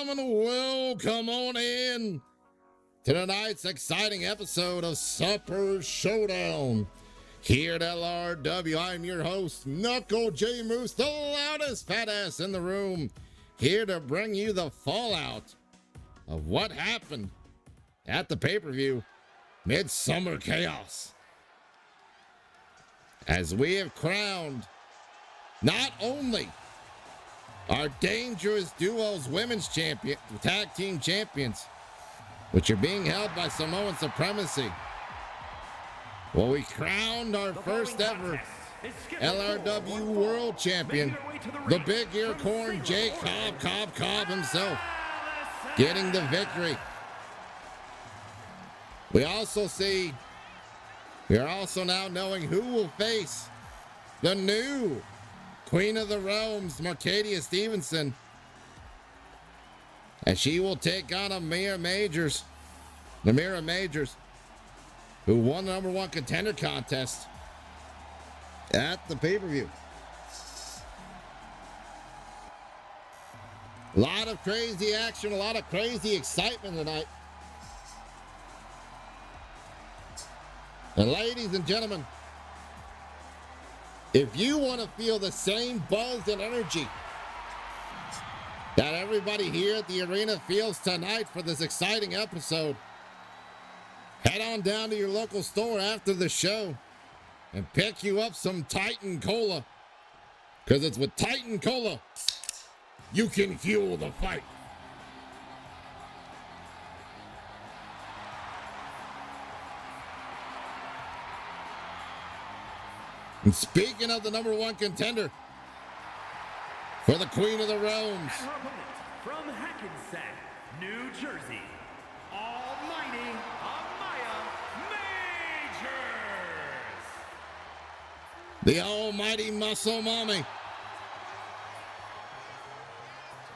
gentlemen, welcome on in to tonight's exciting episode of Super Showdown. Here at LRW, I'm your host, Knuckle J Moose, the loudest fat ass in the room, here to bring you the fallout of what happened at the pay-per-view Midsummer Chaos. As we have crowned not only our Dangerous Duos Women's Champion, Tag Team Champions, which are being held by Samoan Supremacy. Well, we crowned our first ever LRW World Champion, the Big Ear Corn, Jay Cobb himself, getting the victory. We are also now knowing who will face the new Queen of the Realms, Mercadia Stevenson, and she will take on Namira Majors, who won the #1 contender contest at the pay-per-view. A lot of crazy action, a lot of crazy excitement tonight. And ladies and gentlemen, if you want to feel the same buzz and energy that everybody here at the arena feels tonight for this exciting episode, head on down to your local store after the show and pick you up some Titan Cola. Because it's with Titan Cola, you can fuel the fight. And speaking of the #1 contender for the Queen of the Realms, her opponent from Hackensack, New Jersey, Almighty Amaya Majors, the almighty muscle mommy,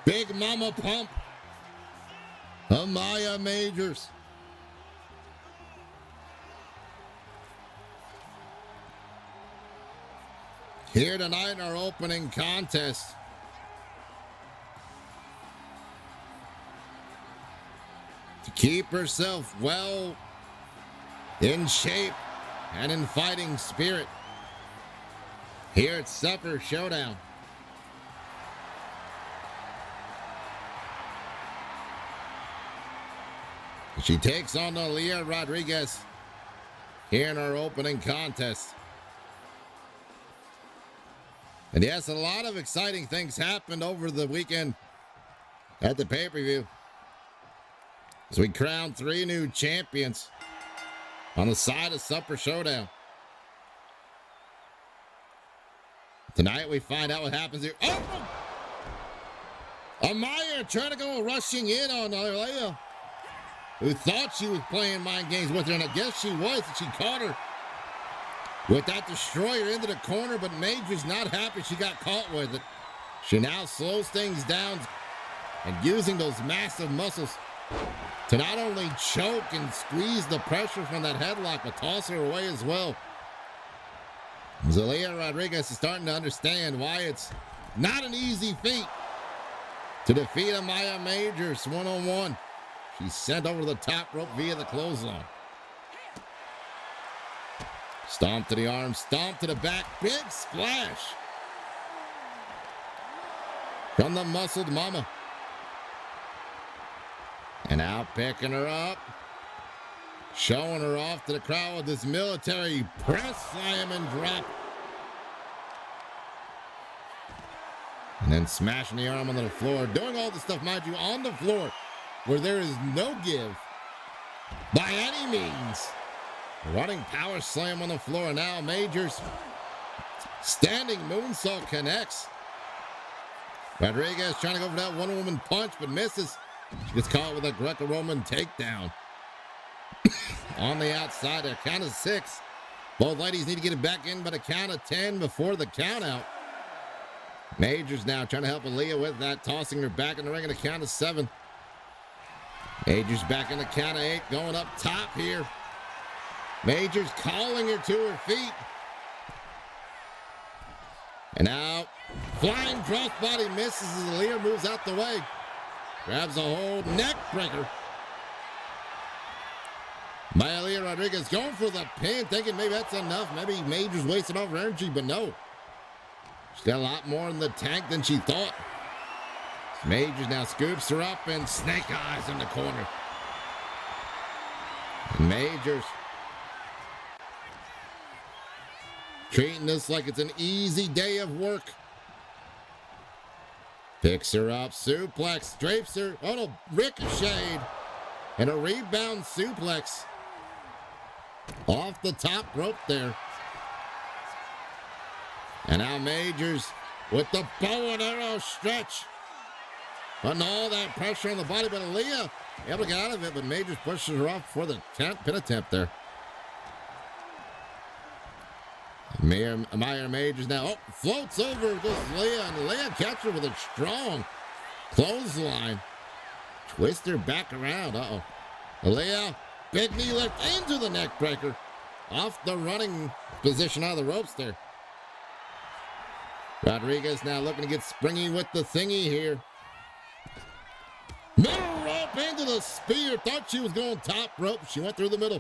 Big Mama Pump, Amaya Majors. Here tonight in our opening contest, to keep herself well in shape and in fighting spirit, here at Super Showdown. She takes on Leah Rodriguez here in our opening contest. And yes, a lot of exciting things happened over the weekend at the pay-per-view, as we crowned 3 new champions on the side of Super Showdown. Tonight we find out what happens here. Oh! Amaya trying to go rushing in on Leia, who thought she was playing mind games with her, and I guess she was, and she caught her with that destroyer into the corner, but Major's not happy she got caught with it. She now slows things down and using those massive muscles to not only choke and squeeze the pressure from that headlock, but toss her away as well. Leah Rodriguez is starting to understand why it's not an easy feat to defeat Amaya Majors one-on-one. She's sent over the top rope via the clothesline. Stomp to the arm, stomp to the back, big splash from the muscled mama. And now picking her up, showing her off to the crowd with this military press slam and drop. And then smashing the arm onto the floor, doing all the stuff, mind you, on the floor where there is no give by any means. Running power slam on the floor. Now Majors standing moonsault connects. Rodriguez trying to go for that one-woman punch, but misses. She gets caught with a Greco-Roman takedown on the outside. A count of 6. Both ladies need to get it back in, but a count of 10 before the count out. Majors now trying to help Aaliyah with that, tossing her back in the ring at a count of 7. Majors back in the count of 8, going up top here. Majors calling her to her feet. And now, flying crossbody misses as Aaliyah moves out the way. grabs a hold, neck breaker. Malia Rodriguez going for the pin, thinking maybe that's enough. Maybe Major's wasting off her energy, but no. She's got a lot more in the tank than she thought. Majors now scoops her up and snake eyes in the corner. And Majors treating this like it's an easy day of work. Picks her up, suplex, drapes her, oh no, ricocheted, and a rebound suplex off the top rope there. And now Majors with the bow and arrow stretch. Putting all that pressure on the body, but Aaliyah able to get out of it, but Majors pushes her off for the pin attempt there. Maya Majors now floats over just Leah, and Leah catches her with a strong clothesline. Twist her back around. Leah, big knee lift into the neck breaker. Off the running position out of the ropes there. Rodriguez now looking to get springy with the thingy here. Middle rope into the spear. Thought she was going top rope. She went through the middle.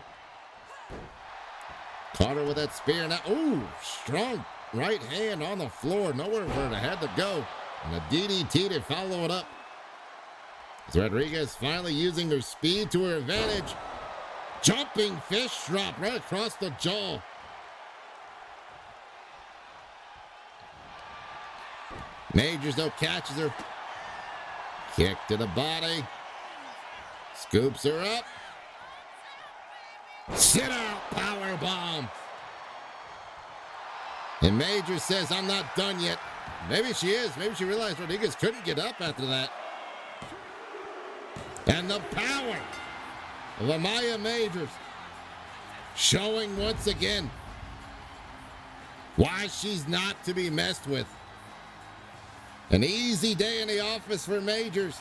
Caught her with that spear. Now, ooh, strong right hand on the floor. Nowhere for her to had to go. And a DDT to follow it up. As Rodriguez finally using her speed to her advantage. Jumping fish drop right across the jaw. Majors, though, catches her. Kick to the body. Scoops her up. Sit out power bomb. And Major says, I'm not done yet. Maybe she is. Maybe she realized Rodriguez couldn't get up after that. And the power of Amaya Majors showing once again why she's not to be messed with. An easy day in the office for Majors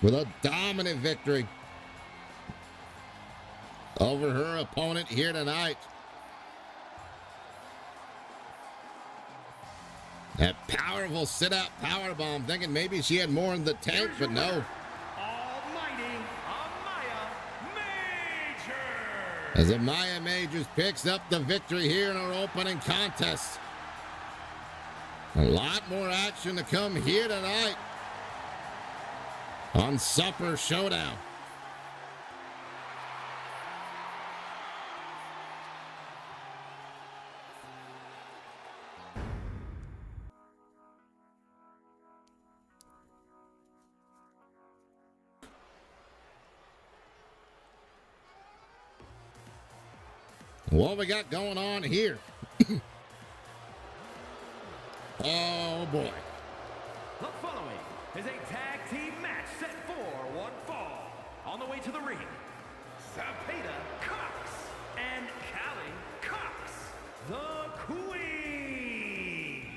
with a dominant victory over her opponent here tonight. That powerful sit-out powerbomb, thinking maybe she had more in the tank, but no. Almighty Amaya Majors. As Amaya Majors picks up the victory here in our opening contest. A lot more action to come here tonight on Supper Showdown. What we got going on here? Oh boy. The following is a tag team match set for one fall. On the way to the ring, Zapata Cox and Callie Cox, the Queens.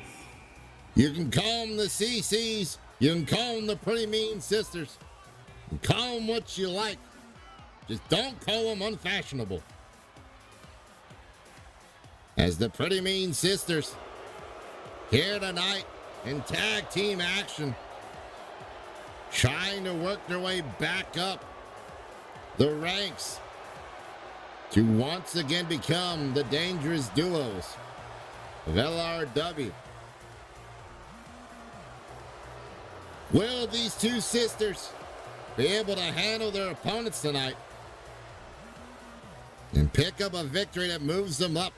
You can call them the CCs. You can call them the Pretty Mean Sisters. You can call them what you like. Just don't call them unfashionable. As the Pretty Mean Sisters here tonight in tag team action, trying to work their way back up the ranks to once again become the dangerous duos of LRW. Will these two sisters be able to handle their opponents tonight and pick up a victory that moves them up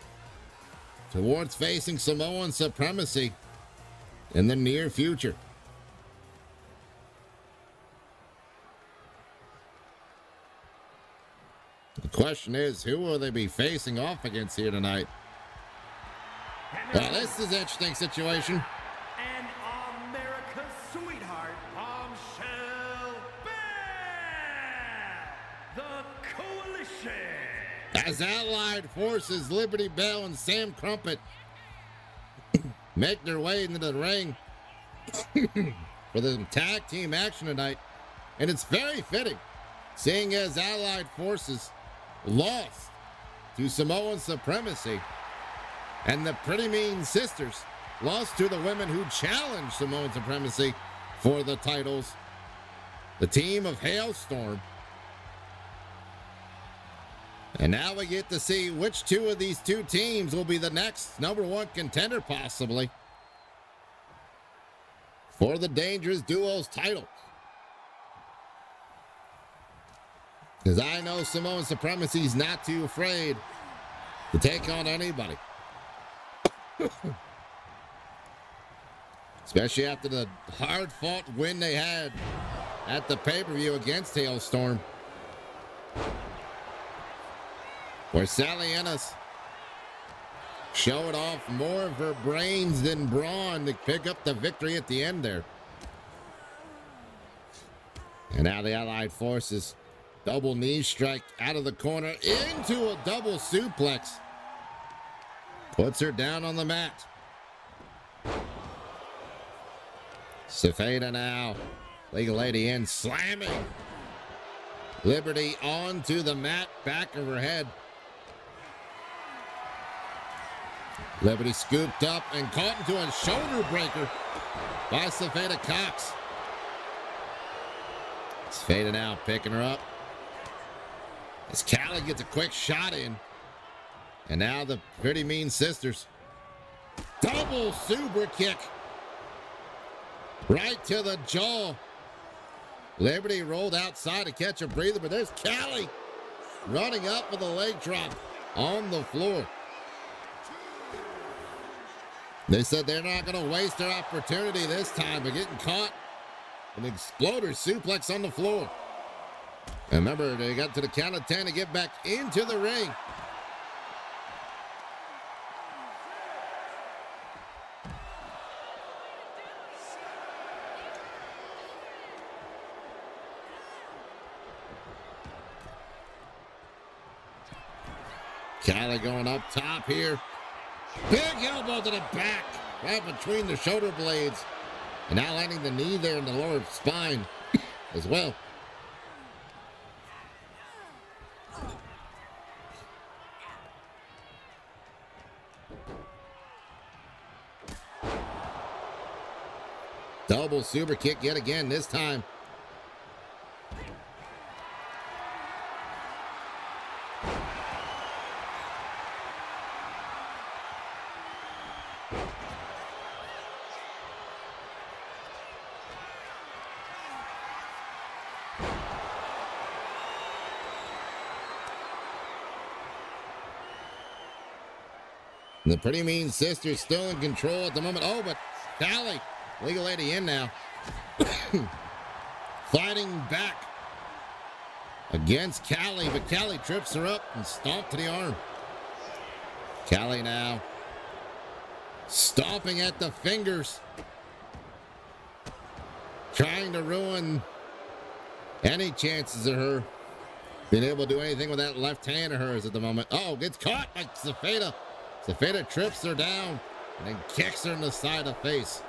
towards facing Samoan supremacy in the near future? The question is, who will they be facing off against here tonight? Well, this is an interesting situation. And America's sweetheart, Bombshell Bell, the Coalition. As Allied Forces, Liberty Bell and Sam Crumpet make their way into the ring for the tag team action tonight. And it's very fitting, seeing as Allied Forces lost to Samoan supremacy and the Pretty Mean Sisters lost to the women who challenged Samoan Supremacy for the titles. The team of Hailstorm. And now we get to see which two of these two teams will be the next #1 contender, possibly, for the Dangerous Duos title. Because I know Samoan Supremacy's not too afraid to take on anybody. Especially after the hard-fought win they had at the pay-per-view against Hailstorm, where Sally Ennis showed off more of her brains than brawn to pick up the victory at the end there. And now the Allied Forces double knee strike out of the corner into a double suplex. Puts her down on the mat. Safeda now. Legal Lady in, slamming Liberty onto the mat, back of her head. Liberty scooped up and caught into a shoulder breaker by Safeda Cox. Safeda now picking her up as Callie gets a quick shot in. And now the Pretty Mean Sisters. Double super kick right to the jaw. Liberty rolled outside to catch a breather, but there's Callie running up with a leg drop on the floor. They said they're not going to waste their opportunity this time, but getting caught. An exploder suplex on the floor. And remember, they got to the count of 10 to get back into the ring. Callie going up top here. Big elbow to the back, right between the shoulder blades. And now landing the knee there in the lower spine as well. Double super kick yet again, this time. The Pretty Mean Sisters still in control at the moment. Oh, but Callie, Legal Lady in now. Fighting back against Callie, but Callie trips her up and stomped to the arm. Callie now stomping at the fingers, trying to ruin any chances of her being able to do anything with that left hand of hers at the moment. Oh, gets caught by Safeda. Safeda trips her down and then kicks her in the side of the face.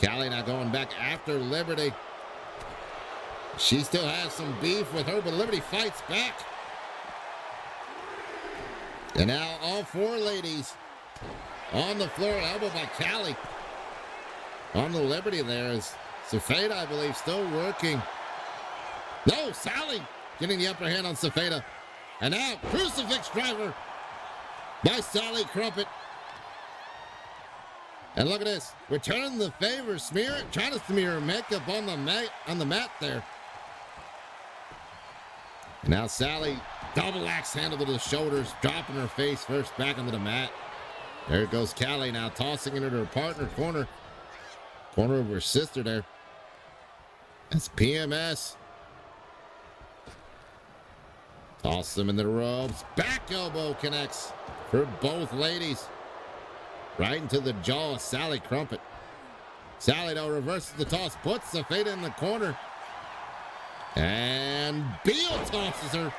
Callie now going back after Liberty. She still has some beef with her, but Liberty fights back. And now all four ladies on the floor, elbow by Callie. On the Liberty there is Safeda, I believe, still working. No, Sally getting the upper hand on Safeda. And now crucifix driver by Sally Crumpet. And look at this. Return the favor. Trying to smear makeup on the mat there. And now Sally, double axe handle to the shoulders, dropping her face first back onto the mat. There goes Callie now, tossing into her partner corner. Corner of her sister there. That's PMS. Toss them in the ropes. Back elbow connects for both ladies. Right into the jaw of Sally Crumpet. Sally, though, reverses the toss, puts the Safeda in the corner. And Beal tosses her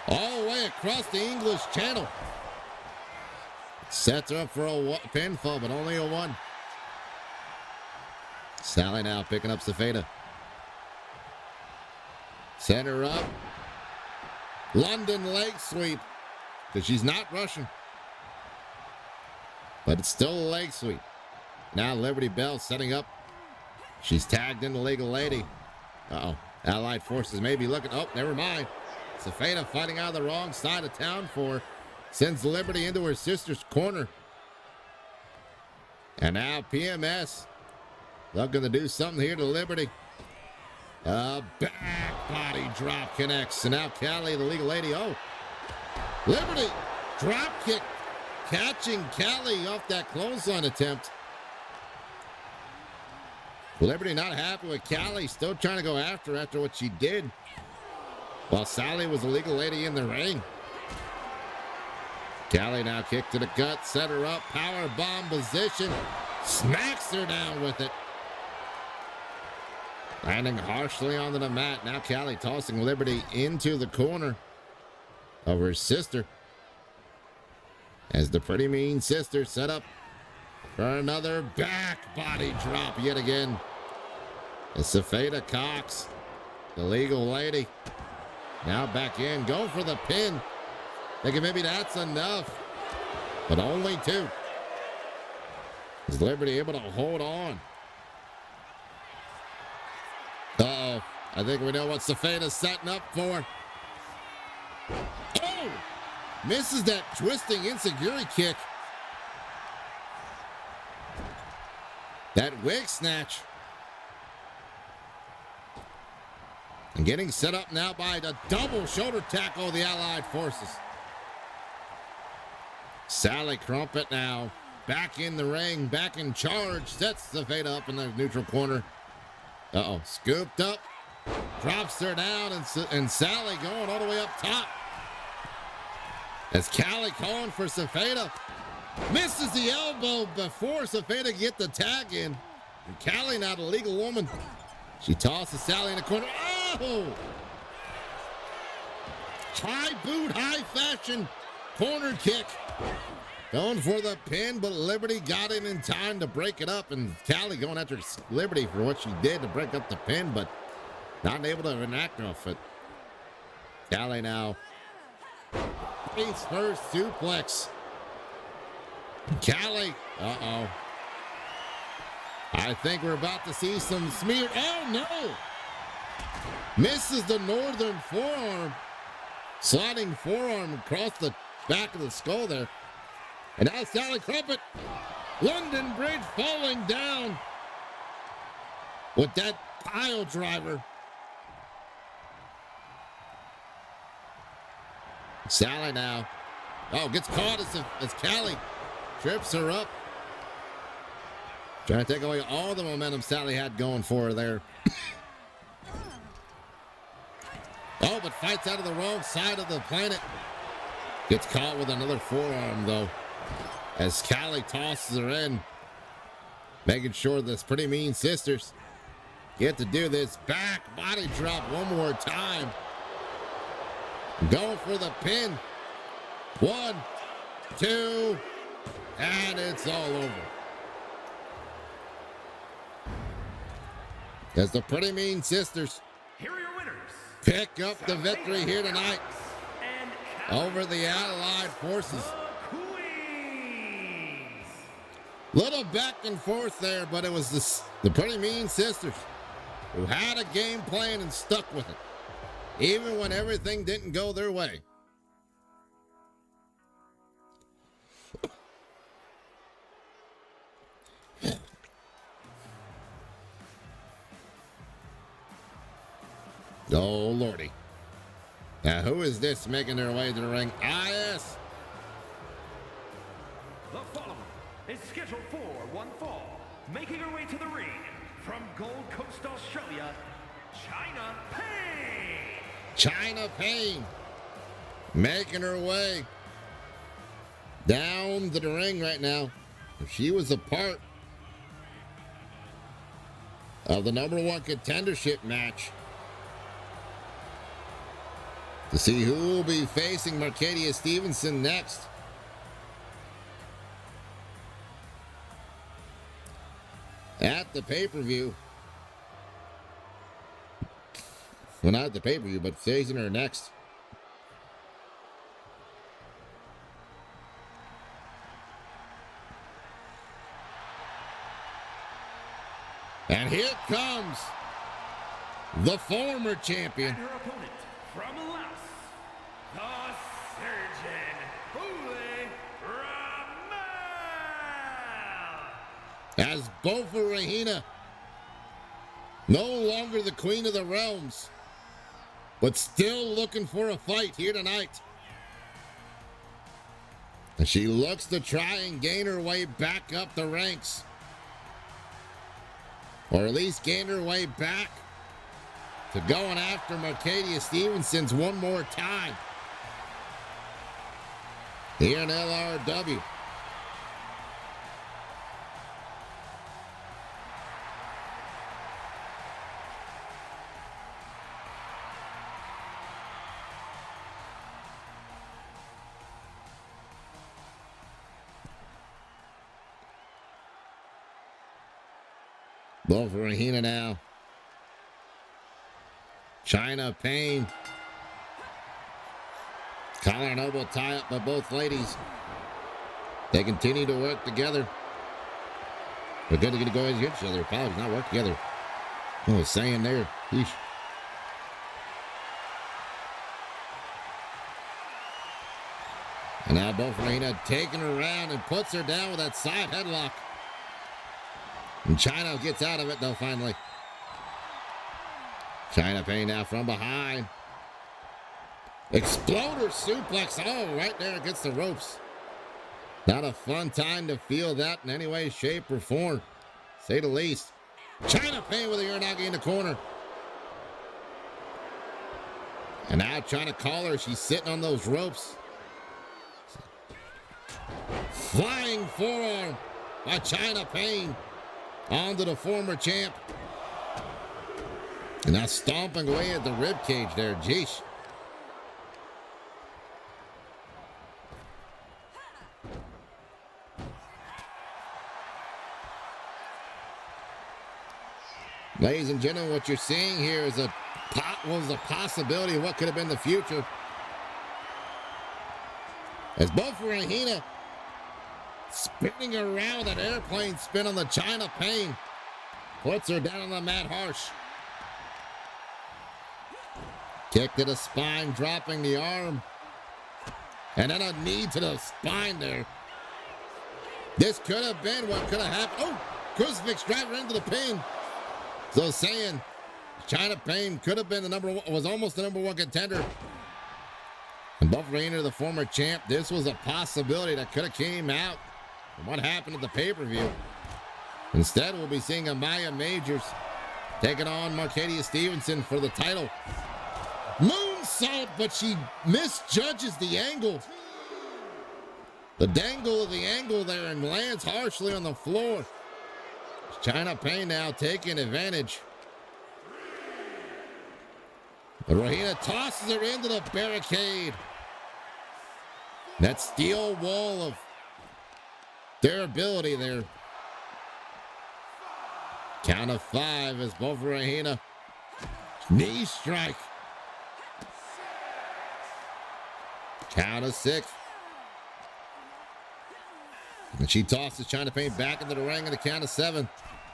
all the way across the English Channel. Sets her up for a pinfall, but only a one. Sally now picking up Safeda. Set her up. London leg sweep, because she's not rushing. But it's still a leg sweep. Now Liberty Bell setting up. She's tagged in the Legal Lady. Uh-oh. Allied Forces may be looking. Oh, never mind. Safeda fighting out of the wrong side of town for her. Sends Liberty into her sister's corner. And now PMS looking to do something here to Liberty. A back body drop connects. And now Callie, the Legal Lady. Oh, Liberty drop kick catching Callie off that clothesline attempt. Liberty not happy with Callie, still trying to go after what she did. While Sally was the Legal Lady in the ring. Callie now kick to the gut, set her up, power bomb position, smacks her down with it. Landing harshly onto the mat. Now Callie tossing Liberty into the corner of her sister. As the Pretty Mean Sister set up for another back body drop yet again. It's Safeda Cox, the Legal Lady. Now back in, go for the pin. Thinking maybe that's enough, but only two. Is Liberty able to hold on? Uh-oh, I think we know what Safeda's setting up for. Oh, misses that twisting enziguri kick. That wig snatch. And getting set up now by the double shoulder tackle of the Allied Forces. Sally Crumpet now back in the ring, back in charge, sets Safeda up in the neutral corner. Uh-oh, scooped up, drops her down, and Sally going all the way up top. As Callie calling for Safeda, misses the elbow before Safeda get the tag in. And Callie now the Legal Woman. She tosses Sally in the corner. Oh! High boot, high fashion, corner kick. Going for the pin, but Liberty got in time to break it up. And Callie going after Liberty for what she did to break up the pin, but not able to enact off it. Callie now. Face first suplex. Callie. Uh-oh. I think we're about to see some smear. Oh, no. Misses the northern forearm. Sliding forearm across the back of the skull there. And now Sally Crumpet. London Bridge falling down with that pile driver. Sally now. Oh, gets caught as Callie trips her up. Trying to take away all the momentum Sally had going for her there. Oh, but fights out of the wrong side of the planet. Gets caught with another forearm, though, as Callie tosses her in. Making sure this Pretty Mean Sisters get to do this back body drop one more time. Going for the pin. 1, 2, and it's all over. As the Pretty Mean Sisters Here are your winners. pick up the victory here tonight over the Allied Forces. Queens. Little back and forth there, but it was the Pretty Mean Sisters who had a game plan and stuck with it, even when everything didn't go their way. Oh, Lordy. Now, who is this making their way to the ring? IS. The following is scheduled for one fall. Making her way to the ring from Gold Coast, Australia, China Pain. China Pain making her way down to the ring right now. She was a part of the #1 contendership match to see who will be facing Mercadia Stevenson next. At the pay-per-view. Well, not at the pay-per-view, but facing her next. comes the former champion. And her opponent from Laos, the Surgeon, Ule Ramel. As Bofa Rahina, no longer the Queen of the Realms, but still looking for a fight here tonight. And she looks to try and gain her way back up the ranks. Or at least gain her way back to going after Mercedes Stevenson's one more time here in LRW. Bofa Rahina now. China Payne. Collar and elbow tie up by both ladies. They continue to work together. They're going to go against each other. Apologies, not work together. What was saying there? Yeesh. And now Bofa Rahina taking her around and puts her down with that side headlock. And China gets out of it, though, finally. China Payne now from behind. Exploder suplex. Oh, right there against the ropes. Not a fun time to feel that in any way, shape, or form. Say the least. China Payne with a Uranagi in the corner. And now trying to call her. She's sitting on those ropes. Flying forearm by China Payne. Onto the former champ. And now stomping away at the rib cage there. Jeesh. Ladies and gentlemen, what you're seeing here is a possibility of what could have been the future. As Bofa Rahina spinning around that airplane spin on the China Payne. Puts her down on the mat harsh. Kick to the spine, dropping the arm. And then a knee to the spine there. This could have been what could have happened. Oh, crucifix driver into the pin. So saying China Payne could have been the number one, was almost the number one contender. And Bofa Rahina, the former champ, this was a possibility that could have came out from what happened at the pay-per-view. Instead, we'll be seeing Amaya Majors taking on Mercedes Stevenson for the title. Moonsault, but she misjudges the angle. The dangle of the angle there and lands harshly on the floor. China Payne now taking advantage. But Rahina tosses her into the barricade. That steel wall of durability there. Count of 5 as Bofa Rahina. Knee strike. Count of 6. And she tosses China Payne back into the ring in the count of 7.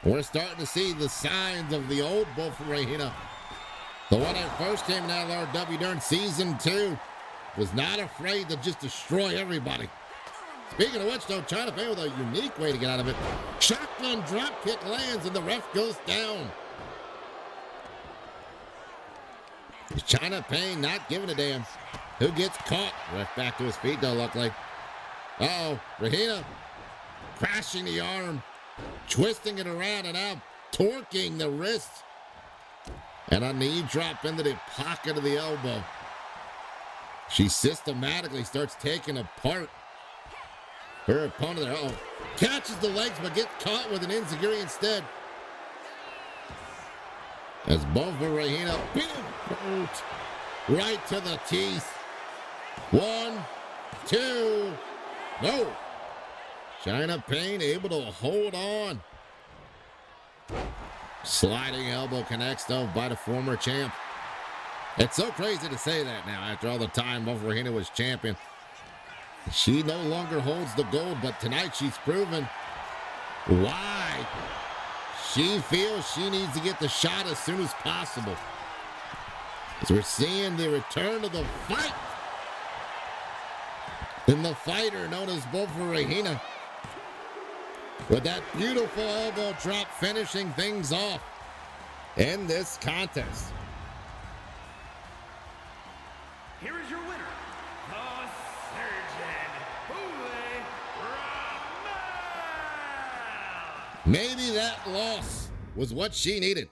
We're starting to see the signs of the old Bofa Rahina. The one that first came in LRW during season 2 was not afraid to just destroy everybody. Speaking of which, though, China Payne with a unique way to get out of it. Shotgun drop kick lands and the ref goes down. China Payne not giving a damn who gets caught. Ref back to his feet, though, luckily. Uh-oh, Rahina crashing the arm, twisting it around, and now torquing the wrist. And a knee drop into the pocket of the elbow. She systematically starts taking apart her opponent there. Uh-oh. Catches the legs, but gets caught with an enziguri instead. As Bofa Rahina, big boot, right to the teeth. 1, 2, no. China Payne able to hold on. Sliding elbow connects, though, by the former champ. It's so crazy to say that now after all the time Bofa Rahina was champion. She no longer holds the gold, but tonight she's proven why she feels she needs to get the shot as soon as possible. As we're seeing the return of the fight. And the fighter known as Bofa Regina. With that beautiful elbow drop finishing things off in this contest. Here is your winner, the Surgeon, Bofa Regina. Maybe that loss was what she needed.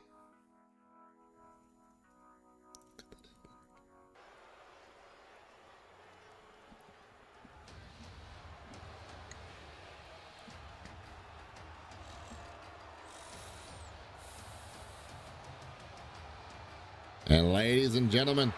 And ladies and gentlemen,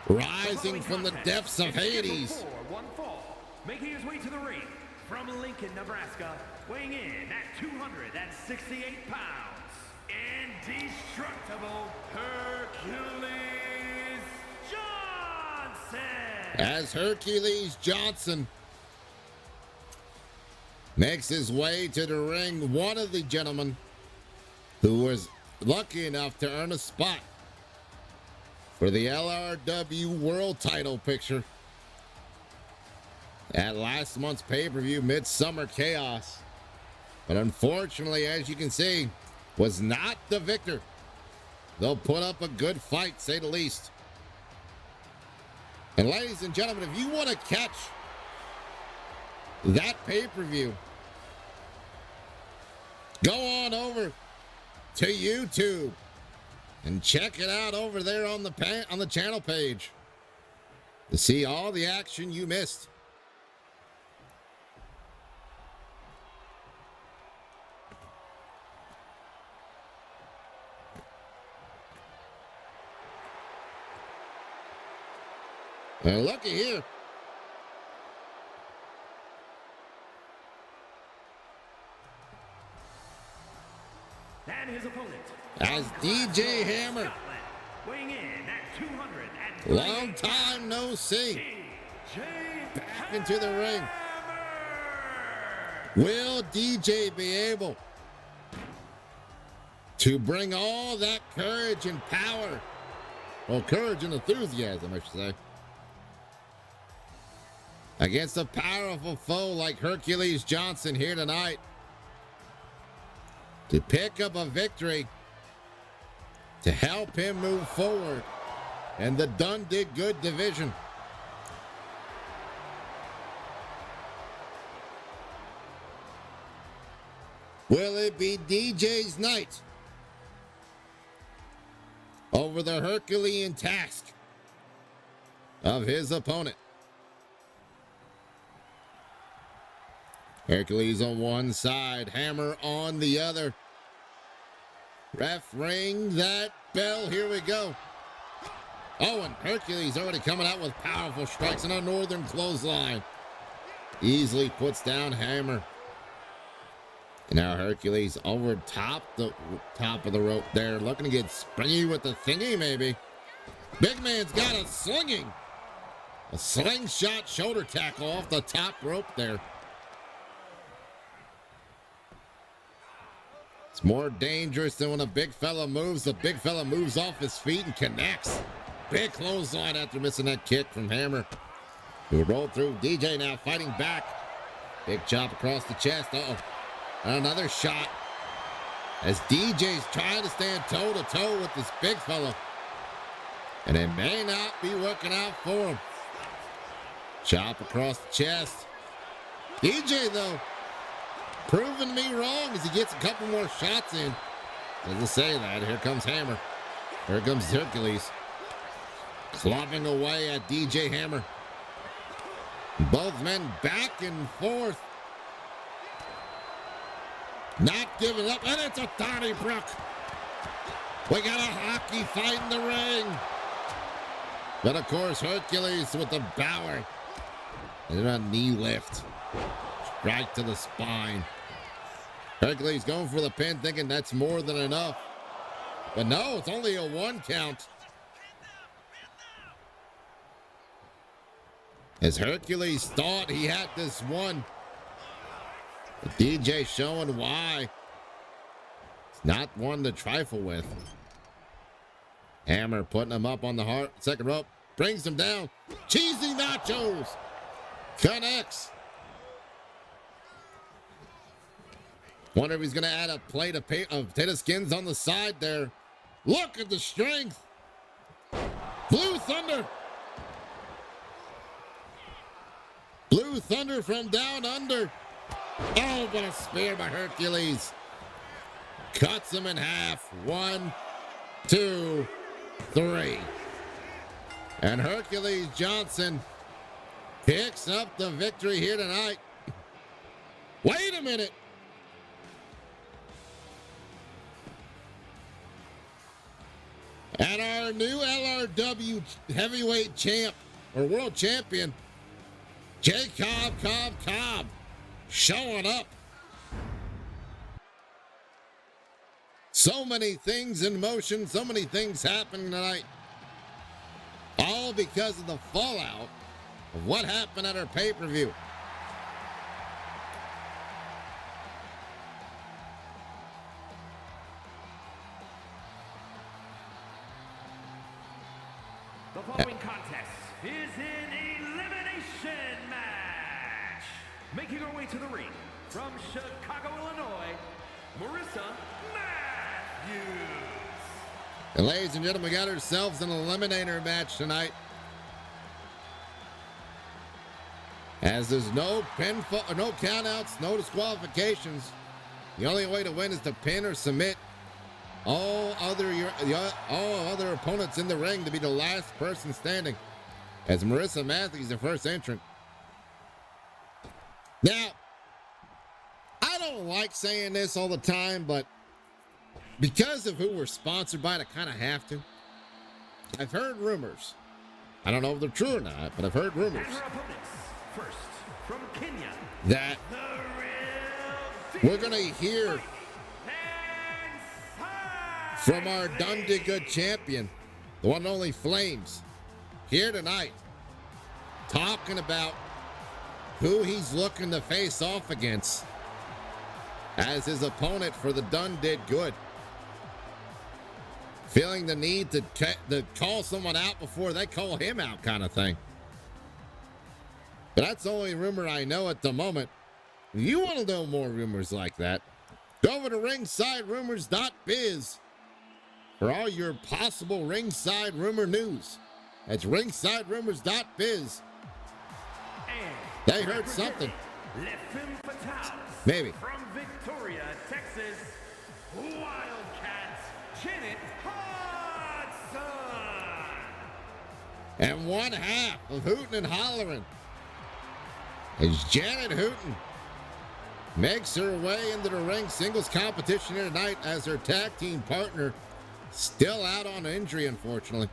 rising from the depths of Hades, one fall, making his way to the ring from Lincoln, Nebraska, weighing in at 268 pounds, indestructible Hercules Johnson. as Hercules Johnson makes his way to the ring, one of the gentlemen who was lucky enough to earn a spot for the LRW World Title picture at last month's pay-per-view, Midsummer Chaos. But unfortunately, as you can see, was not the victor. They'll put up a good fight, say the least. And ladies and gentlemen, if you want to catch that pay-per-view, go on over to YouTube and check it out over there on the channel page to see all the action you missed. And looky here. And his opponent, As DJ Hammer, weighing in at 200. long time no see, back into the ring. Will DJ be able to bring all that courage and power, well, courage and enthusiasm, I should say, against a powerful foe like Hercules Johnson here tonight, to pick up a victory to help him move forward in the Done Did Good division? Will it be DJ's night over the Herculean task of his opponent? Hercules on one side, Hammer on the other. Ref, ring that bell. Here we go. Oh, and Hercules already coming out with powerful strikes and a northern clothesline. Easily puts down Hammer. And now Hercules over top of the rope there, looking to get springy with the thingy maybe. Big man's got a slingshot shoulder tackle off the top rope there. It's more dangerous than when a big fella moves. The big fella moves off his feet and connects. Big clothesline after missing that kick from Hammer, who rolled through. DJ now fighting back. Big chop across the chest. Uh-oh. Another shot as DJ's trying to stand toe-to-toe with this big fella. And it may not be working out for him. Chop across the chest. DJ, though, proving me wrong as he gets a couple more shots in. Doesn't say that. Here comes Hammer. Here comes Hercules. Clobbing away at DJ Hammer. Both men back and forth. Not giving up. And it's a Donnybrook. We got a hockey fight in the ring. But of course, Hercules with the Bauer. And a knee lift. Strike to the spine. Hercules going for the pin, thinking that's more than enough. But no, it's only a 1 count. As Hercules thought he had this one. DJ showing why. It's not one to trifle with. Hammer putting him up on the second rope. Brings him down. Cheesy nachos. Connects. Wonder if he's going to add a plate of potato skins on the side there. Look at the strength. Blue Thunder. Blue Thunder from down under. Oh, but a spear by Hercules. Cuts him in half. 1, 2, 3. And Hercules Johnson picks up the victory here tonight. Wait a minute. And our new LRW heavyweight champ, or world champion, Cobb, showing up. So many things in motion, so many things happening tonight. All because of the fallout of what happened at our pay-per-view. The following contest is an elimination match. Making her way to the ring from Chicago, Illinois, Marissa Matthews. And ladies and gentlemen, we got ourselves an eliminator match tonight. As there's no pinfall, no countouts, no disqualifications. The only way to win is to pin or submit all other opponents in the ring to be the last person standing. As Marissa Matthews, the first entrant. Now, I don't like saying this all the time, but because of who we're sponsored by, I kind of have to. I've heard rumors. I don't know if they're true or not, but I've heard rumors. And her opponents, first from Kenya, that the real we're going to hear from our Dundee Good champion, the one and only Flames, here tonight, talking about who he's looking to face off against as his opponent for the Dundee Good. Feeling the need to call someone out before they call him out, kind of thing. But that's the only rumor I know at the moment. If you want to know more rumors like that, go over to ringsiderumors.biz for all your possible ringside rumor news. That's ringsiderumors.biz. They heard something. Maybe. From Victoria, Texas, Wildcats, Janet Hudson. And one half of Hootin' and Hollering is Janet Hootin. Makes her way into the ring singles competition here tonight as her tag team partner still out on injury, unfortunately.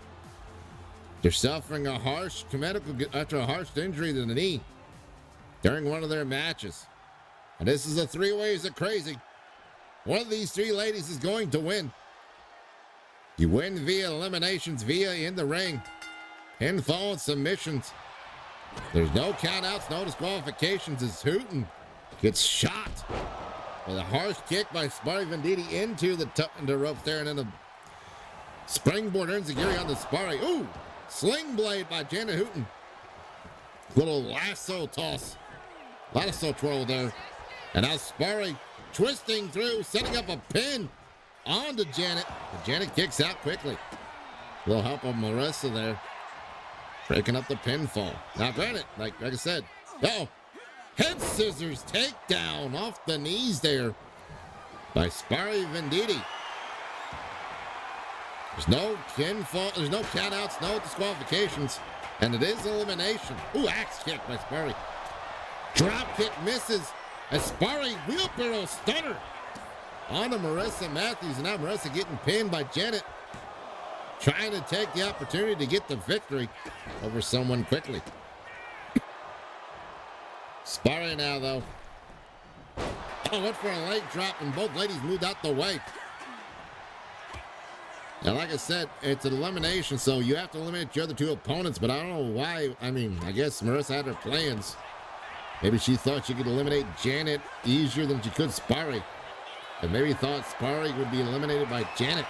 They're suffering a harsh injury to the knee during one of their matches. And this is a three-ways of crazy. One of these three ladies is going to win. You win via eliminations, via in the ring, pinfall and submissions. There's no countouts, no disqualifications as Hootin gets shot with a harsh kick by Sparry Venditti into the ropes there, and then a springboard enziguri on the Sparry. Ooh, sling blade by Janet Hootin. Little lasso toss. Lasso twirl there. And now Sparry twisting through, setting up a pin onto Janet. But Janet kicks out quickly. A little help of Marissa there, breaking up the pinfall. Now granted, like I said, head scissors takedown off the knees there by Sparry Venditti. There's no pinfall, there's no countouts, no disqualifications, and it is elimination. Ooh, axe kick by Sparry. Drop kick misses as Sparry wheelbarrow stunner onto Marissa Matthews, and now Marissa getting pinned by Janet, trying to take the opportunity to get the victory over someone quickly. Sparry now, though. Went for a leg drop, and both ladies moved out the way. Now, like I said, it's an elimination, so you have to eliminate your other two opponents, but I don't know why. I mean, I guess Marissa had her plans Maybe she thought she could eliminate Janet easier than she could Sparry. And maybe thought Sparry would be eliminated by Janet.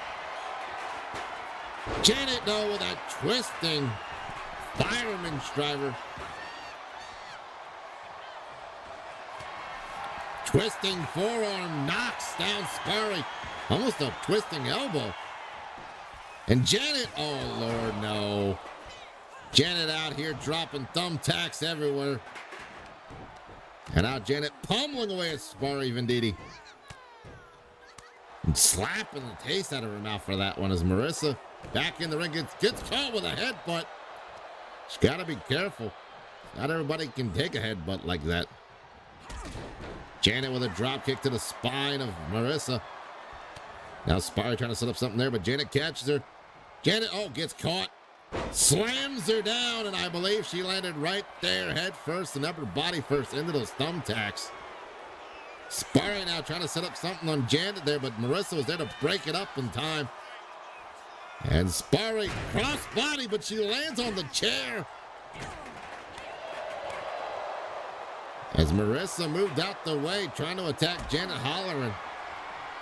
Janet, though, with that twisting fireman's driver. Twisting forearm knocks down Sparry. Almost a twisting elbow. And Janet, oh Lord, no. Janet out here dropping thumbtacks everywhere. And now Janet pummeling away at Sparry Venditti. And slapping the taste out of her mouth for that one as Marissa back in the ring gets caught with a headbutt. She's got to be careful. Not everybody can take a headbutt like that. Janet with a drop kick to the spine of Marissa. Now Sparry trying to set up something there, but Janet catches her. Janet, oh, gets caught. Slams her down, and I believe she landed right there, head first and upper body first into those thumbtacks. Sparry now trying to set up something on Janet there, but Marissa was there to break it up in time. And Sparry cross body, but she lands on the chair. As Marissa moved out the way, trying to attack Janet hollering.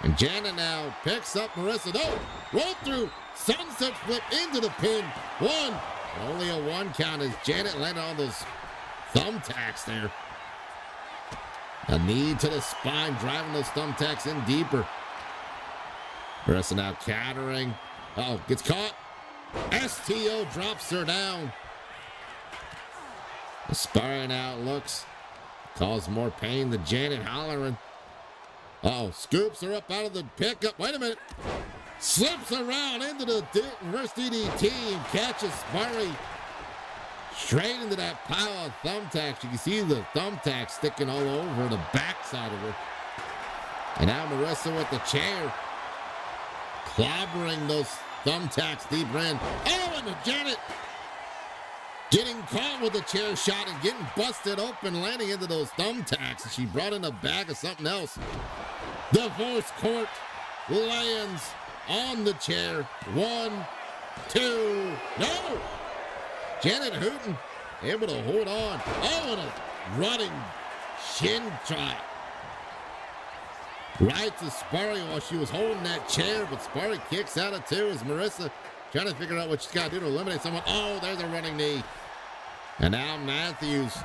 And Janet now picks up Marissa. No, roll through, sunset flip into the pin. One, only a one count as Janet landed on those thumbtacks there. A knee to the spine, driving those thumbtacks in deeper. Marissa now countering. Oh, gets caught. STO drops her down. Sparring out looks. Cause more pain than Janet hollering. Oh, scoops her up out of the pickup. Wait a minute. Slips around into the reverse DDT and catches Sparry straight into that pile of thumbtacks. You can see the thumbtacks sticking all over the backside of her. And now Marissa with the chair. Clobbering those thumbtacks deep in. Oh, and Janet getting caught with a chair shot and getting busted open, landing into those thumbtacks. And she brought in a bag of something else. The force court lands on the chair. 1, 2, no! Janet Hooten able to hold on. Oh, and a running shin try. Right to Sparry while she was holding that chair, but Sparry kicks out of two as Marissa trying to figure out what she's got to do to eliminate someone. Oh, there's a running knee. And now Matthews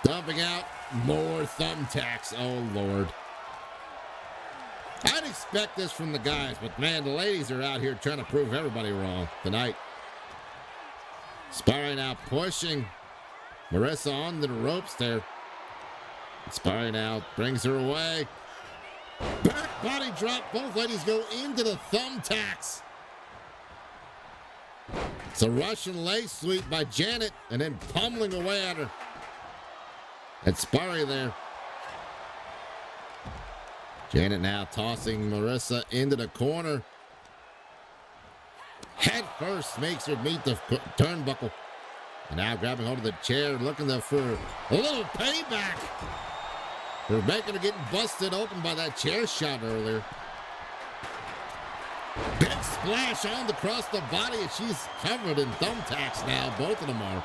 dumping out more thumbtacks. Oh, Lord. I'd expect this from the guys, but man, the ladies are out here trying to prove everybody wrong tonight. Sparry now pushing Marissa onto the ropes there. Sparry now brings her away. Back body drop. Both ladies go into the thumbtacks. It's a Russian leg sweep by Janet and then pummeling away at her. And Sparry there. Janet now tossing Marissa into the corner. Head first makes her meet the turnbuckle. And now grabbing hold of the chair, looking for a little payback. For making her getting busted open by that chair shot earlier. Big splash on across the body, and she's covered in thumbtacks now. Both of them are.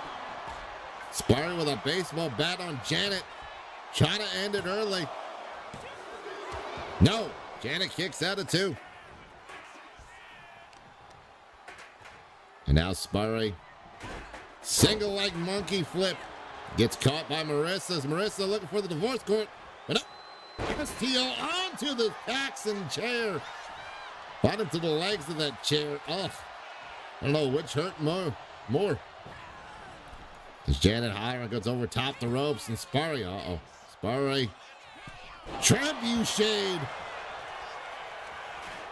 Sparring with a baseball bat on Janet. Trying to end it early. No, Janet kicks out of two. And now Sparry. Single leg monkey flip. Gets caught by Marissa. Marissa looking for the divorce court. But up. STO onto the Saxon chair. Bottom to the legs of that chair. Oh, I don't know which hurt more. As Janet Hyra goes over top the ropes and Sparry. Uh-oh. Sparry. Trebuchet.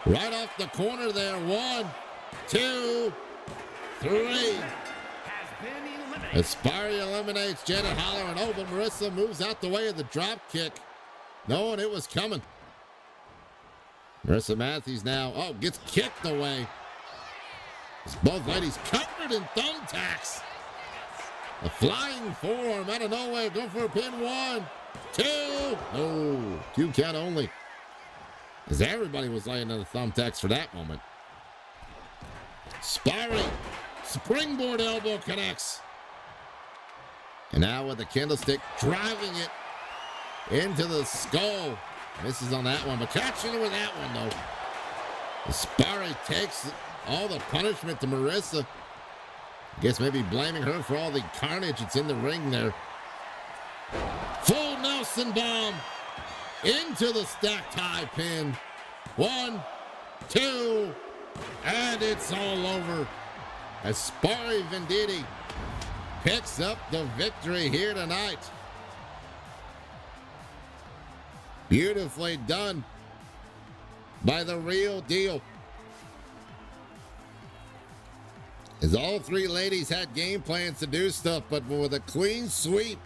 Right off the corner there. 1, 2, 3. As Sparry eliminates Janet Holler, and oh, but Marissa moves out the way of the drop kick, knowing it was coming. Marissa Matthews now, oh, gets kicked away. As both ladies covered in thumbtacks. A flying forearm out of nowhere, going for a pin. 1, 2. No, 2 count only. As everybody was laying on the thumbtacks for that moment. Sparry, springboard elbow connects. And now with the candlestick, driving it into the skull. Misses on that one, but catching her with that one, though. Aspari takes all the punishment to Marissa. I guess maybe blaming her for all the carnage that's in the ring there. Full Nelson bomb into the stacked high pin. 1, 2, and it's all over. Aspari Venditti picks up the victory here tonight. Beautifully done by the Real Deal. As all three ladies had game plans to do stuff, but with a clean sweep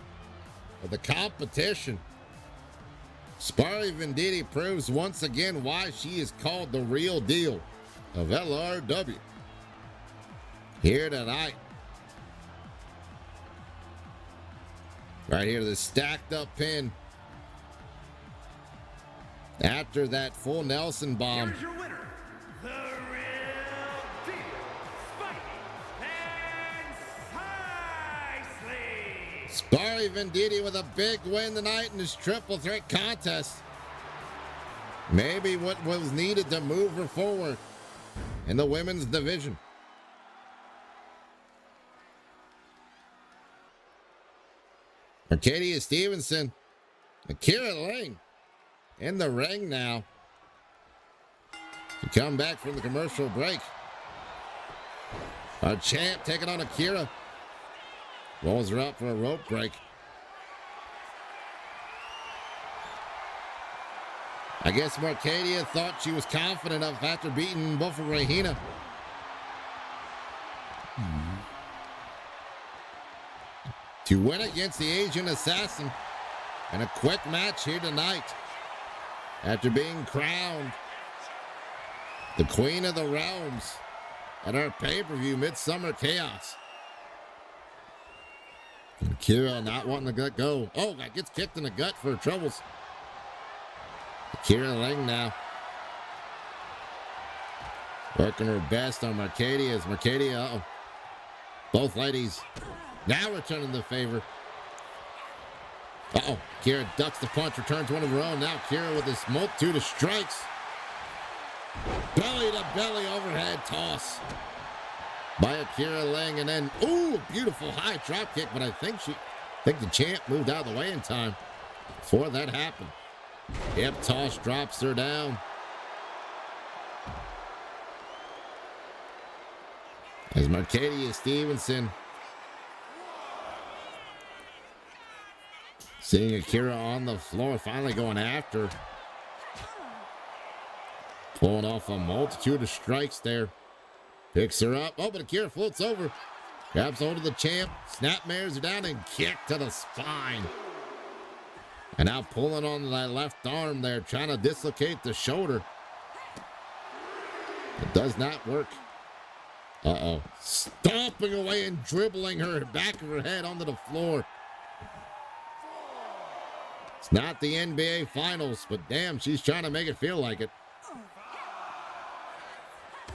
of the competition, Aspari Venditti proves once again why she is called the Real Deal of LRW here tonight. Right here, the stacked up pin. After that full Nelson bomb. Here's your winner, the Real Deal, Spike and Sicely. Aspari Venditti with a big win tonight in this triple threat contest. Maybe what was needed to move her forward in the women's division. Arcadia Stevenson, Akira Ling in the ring now to come back from the commercial break. Our champ taking on Akira. Rolls her up for a rope break. I guess Arcadia thought she was confident enough after beating Buffalo Regina. To win against the Asian Assassin in a quick match here tonight. After being crowned the Queen of the Realms at our pay-per-view Midsummer Chaos. And Akira not wanting to let go. Oh, gets kicked in the gut for her troubles. Akira Ling now working her best on Mercadia as Mercadia, both ladies now returning the favor. Kira ducks the punch, returns one of her own. Now Kira with this multitude of strikes. Belly to belly overhead toss by Akira Ling, and then a beautiful high drop kick, but I think the champ moved out of the way in time before that happened. Hip toss drops her down. As Mercadia Stevenson seeing Akira on the floor, finally going after. Pulling off a multitude of strikes there. Picks her up. But Akira floats over. Grabs hold of the champ. Snapmares her down and kick to the spine. And now pulling on that left arm there, trying to dislocate the shoulder. It does not work. Stomping away and dribbling her back of her head onto the floor. It's not the NBA Finals, but damn, she's trying to make it feel like it.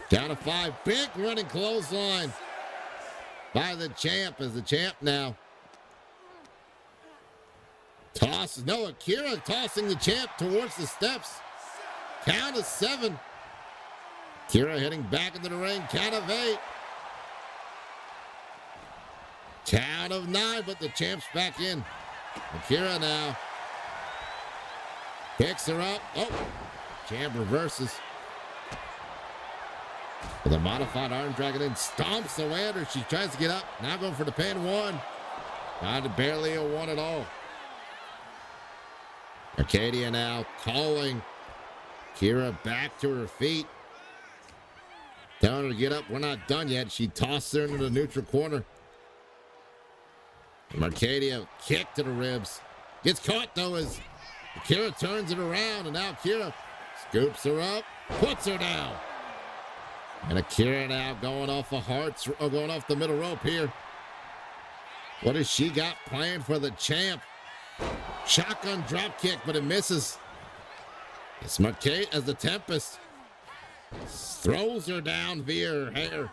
Down to 5. Big running clothesline by the champ, as the champ now tosses. No, Akira tossing the champ towards the steps. Count of 7. Akira heading back into the ring. Count of 8. Count of 9, but the champ's back in. Akira now picks her up. Champ reverses. With a modified arm dragon in, stomps away at her. She tries to get up. Now going for the pin. 1. Not barely a 1 at all. Arcadia now calling Kira back to her feet. Telling her to get up. We're not done yet. She tosses her into the neutral corner. And Arcadia kick to the ribs. Gets caught though as Akira turns it around, and now Akira scoops her up, puts her down. And Akira now going off going off the middle rope here. What has she got planned for the champ? Shotgun drop kick, but it misses. It's Marquette as the Tempest throws her down via her hair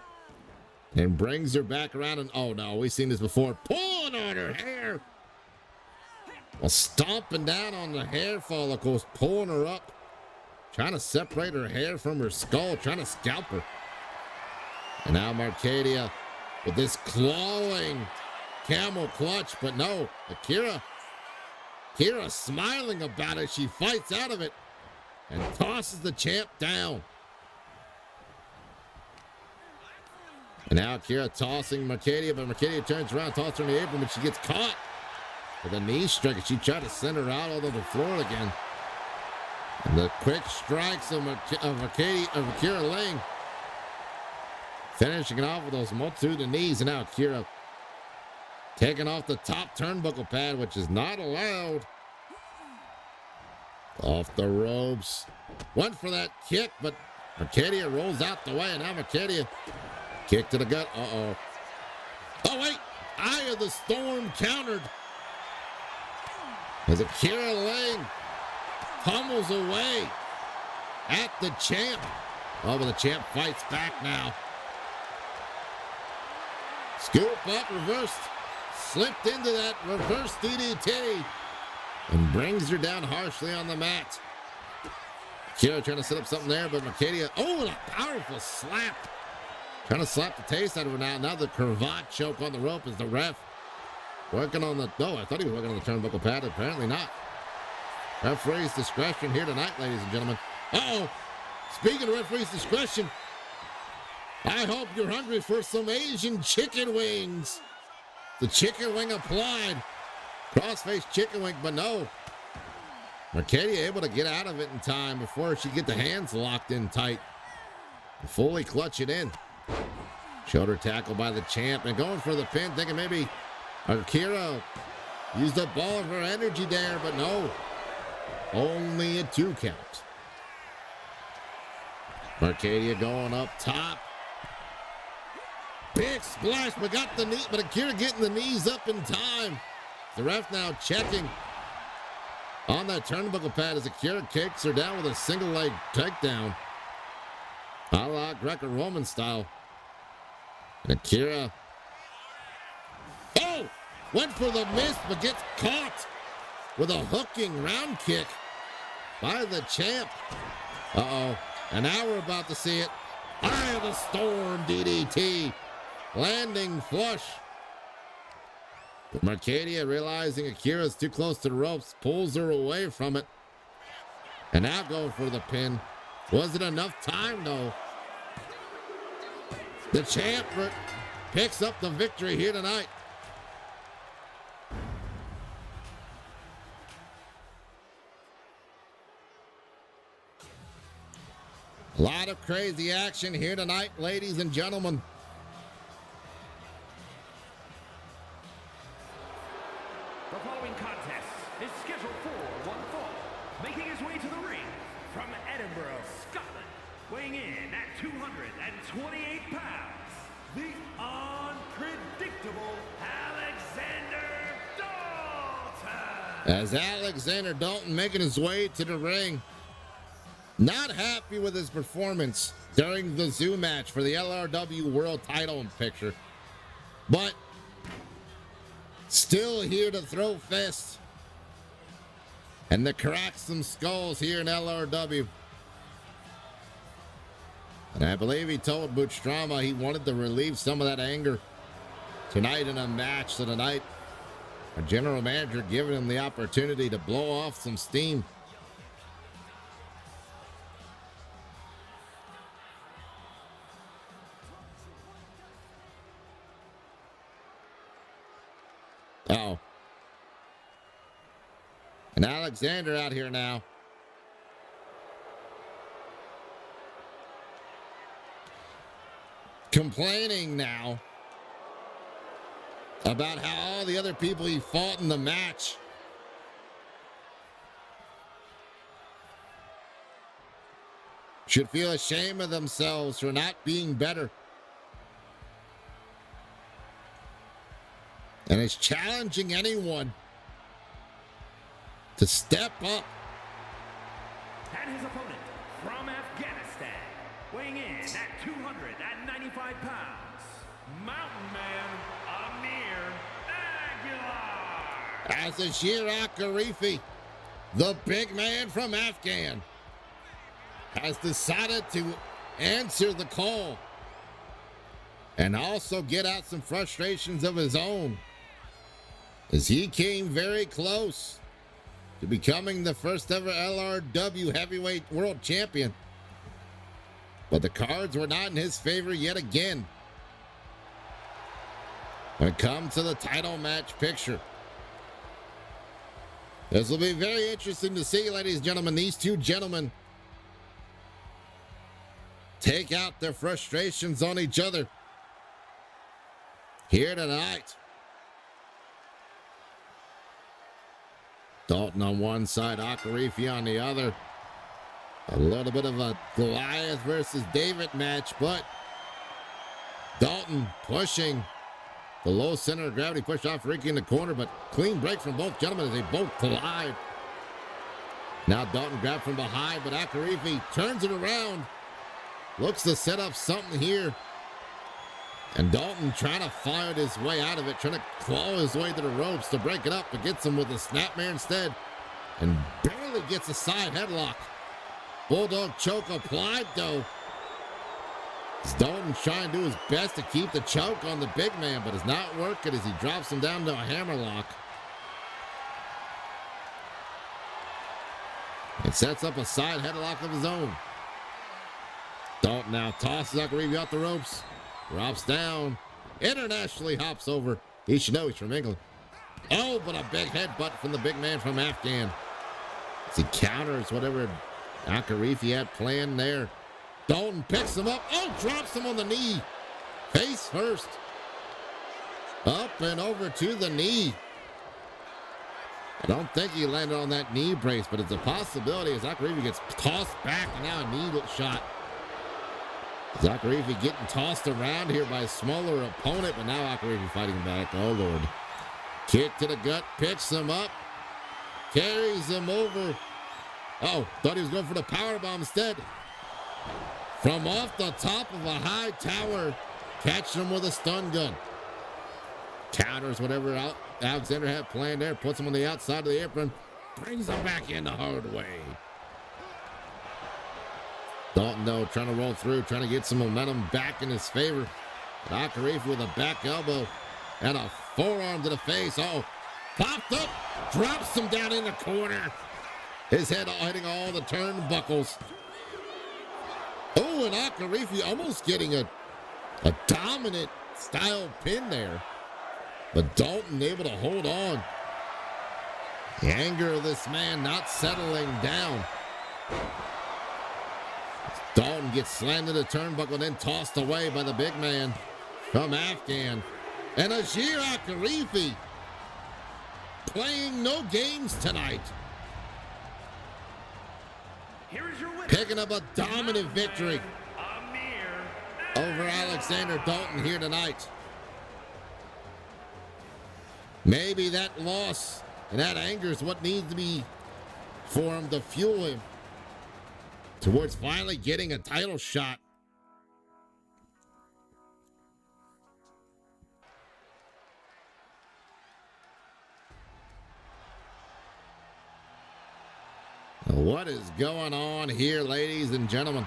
and brings her back around. And oh no, we've seen this before. Pull pulling on her hair. Well, stomping down on the hair follicles, pulling her up, trying to separate her hair from her skull, trying to scalp her. And now Mercadia with this clawing camel clutch, but no, Akira smiling about it. She fights out of it and tosses the champ down. And now Akira tossing Mercadia, but Mercadia turns around, tosses her in the apron, but she gets caught with a knee strike. She tried to send her out onto the floor again. And the quick strikes of Akira Ling, finishing it off with those multitude of knees. And now Akira taking off the top turnbuckle pad, which is not allowed. Off the ropes. Went for that kick, but Mercadia rolls out the way. And now Mercadia, kick to the gut. Uh-oh. Oh, wait. Eye of the Storm countered. As Akira Ling pummels away at the champ. Oh, but the champ fights back now. Scoop up, reversed. Slipped into that reverse DDT. And brings her down harshly on the mat. Akira trying to set up something there, but Mercadia, oh, and a powerful slap. Trying to slap the taste out of her now. Now the cravat choke on the rope as the ref working on the, no, I thought he was working on the turnbuckle pad. Apparently not. Referee's discretion here tonight, ladies and gentlemen. Uh-oh. Speaking of referee's discretion, I hope you're hungry for some Asian chicken wings. The chicken wing applied. Crossface chicken wing, but no. Mercadia able to get out of it in time before she get the hands locked in tight. Fully clutch it in. Shoulder tackle by the champ and going for the pin, thinking maybe Akira used up all of her energy there, but no. Only a 2 count. Mercadia going up top. Big splash, but got the knee, but Akira getting the knees up in time. The ref now checking on that turnbuckle pad as Akira kicks her down with a single leg takedown. A la Greco-Roman style. And Akira, oh, went for the miss, but gets caught with a hooking round kick by the champ. Uh-oh, and now we're about to see it. Eye of the Storm DDT, landing flush. But Mercadia, realizing Akira's too close to the ropes, pulls her away from it. And now going for the pin. Wasn't enough time, though. The champ picks up the victory here tonight. A lot of crazy action here tonight, ladies and gentlemen. The following contest is scheduled for one fall. Making his way to the ring from Edinburgh, Scotland, weighing in at 228 pounds, the unpredictable Alexander Dalton. As Alexander Dalton making his way to the ring, not happy with his performance during the Zoo match for the LRW World Title picture, but still here to throw fists and to crack some skulls here in LRW. And I believe he told Butch-Strama he wanted to relieve some of that anger tonight in a match. So tonight, our general manager giving him the opportunity to blow off some steam. Uh-oh. And Alexander out here now. Complaining now about how all the other people he fought in the match should feel ashamed of themselves for not being better. And is challenging anyone to step up. And his opponent from Afghanistan, weighing in at 295 pounds, Mountain Man Amir Spectacular! As Ashir Akarifi, the big man from Afghan, has decided to answer the call and also get out some frustrations of his own, as he came very close to becoming the first ever LRW heavyweight world champion. But the cards were not in his favor yet again when it comes to the title match picture. This will be very interesting to see, ladies and gentlemen. These two gentlemen take out their frustrations on each other here tonight. Dalton on one side, Akarifi on the other. A little bit of a Goliath versus David match, but Dalton pushing the low center of gravity, push off Ricky in the corner, but clean break from both gentlemen as they both collide. Now Dalton grabbed from behind, but Akarifi turns it around, looks to set up something here. And Dalton trying to fight his way out of it, trying to claw his way to the ropes to break it up, but gets him with a snapmare instead, and barely gets a side headlock. Bulldog choke applied though. As Dalton's trying to do his best to keep the choke on the big man, but it's not working as he drops him down to a hammerlock. And sets up a side headlock of his own. Dalton now tosses Akarifi out the ropes. Drops down. Internationally hops over. He should know he's from England. Oh, but a big headbutt from the big man from Afghan. As he counters whatever Akarifi had planned there. Dalton picks him up. Oh, drops him on the knee. Face first. Up and over to the knee. I don't think he landed on that knee brace, but it's a possibility as Akarifi gets tossed back and now a knee shot. Akarifi getting tossed around here by a smaller opponent, but now Akarifi fighting back. Oh, Lord. Kick to the gut, picks him up, carries him over. Oh, thought he was going for the powerbomb instead. From off the top of a high tower, catching him with a stun gun. Counters whatever Alexander had planned there, puts him on the outside of the apron, brings him back in the hard way. Dalton, though, trying to roll through, trying to get some momentum back in his favor. But Akarifi with a back elbow and a forearm to the face. Oh, popped up, drops him down in the corner. His head hitting all the turnbuckles. Oh, and Akarifi almost getting a dominant style pin there. But Dalton able to hold on. The anger of this man not settling down. Dalton gets slammed to the turnbuckle, then tossed away by the big man from Afghan. And Ashir Akarifi playing no games tonight. Here is your winner, picking up a dominant victory over Alexander Dalton here tonight. Maybe that loss and that anger is what needs to be for him to fuel him towards finally getting a title shot. What is going on here, ladies and gentlemen?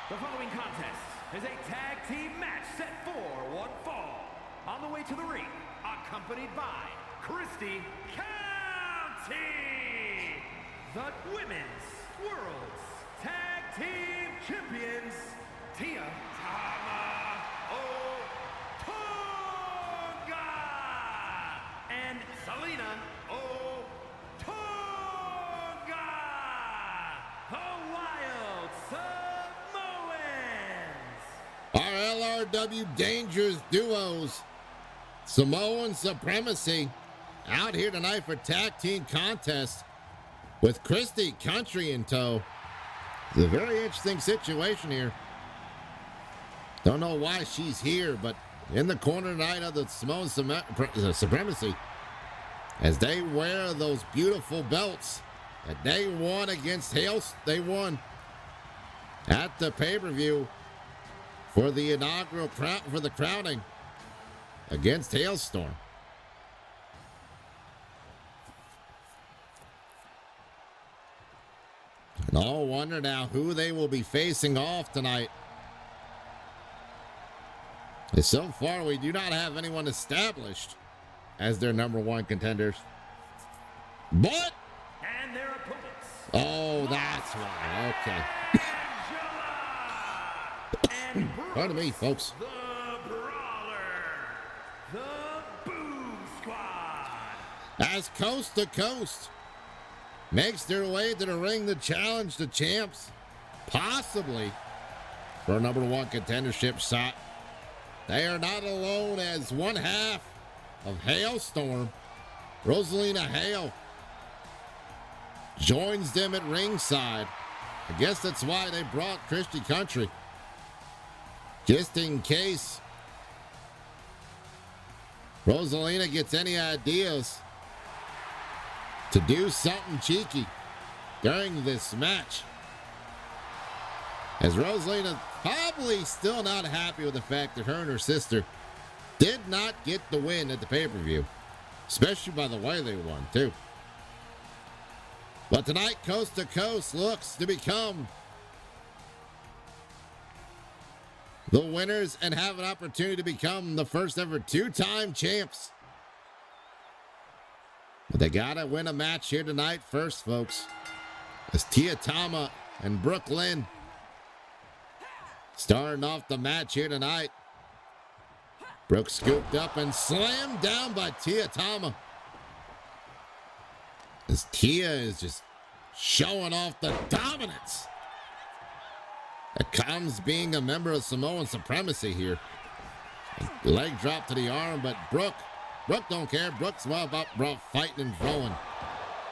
The following contest is a tag team match set for one fall. On the way to the ring, accompanied by Christy County, the Women's World's Tag Team Champions, Tia Tama Otunga and Selena Otunga, the Wild Samoans. Our LRW Dangerous Duos, Samoan Supremacy, out here tonight for tag team contest with Christy Country in tow. It's a very interesting situation here. Don't know why she's here, but in the corner tonight of the Samoan Supremacy, as they wear those beautiful belts that they won against they won at the pay-per-view for the inaugural for the crowning against Hailstorm. No wonder now who they will be facing off tonight. And so far, we do not have anyone established as their number one contenders. But, And their opponents. oh, that's why. Okay. And Pardon me, folks. the Brawler, the Boo Squad. As Coast to Coast makes their way to the ring to challenge the champs, possibly for a number one contendership shot. They are not alone, as one half of Hailstorm, Rosalina Hale, joins them at ringside. I guess that's why they brought Christy Country, just in case Rosalina gets any ideas to do something cheeky during this match. As Rosalina probably still not happy with the fact that her and her sister did not get the win at the pay-per-view, especially by the way they won too. But tonight, Coast to Coast looks to become the winners and have an opportunity to become the first ever two-time champs. But they gotta win a match here tonight first, folks. As Tia Tama and Brooke Lynn starting off the match here tonight. Brooke scooped up and slammed down by Tia Tama. As Tia is just showing off the dominance that comes being a member of Samoan Supremacy here. Leg drop to the arm, but Brooke don't care. Brooke's well about fighting and throwing.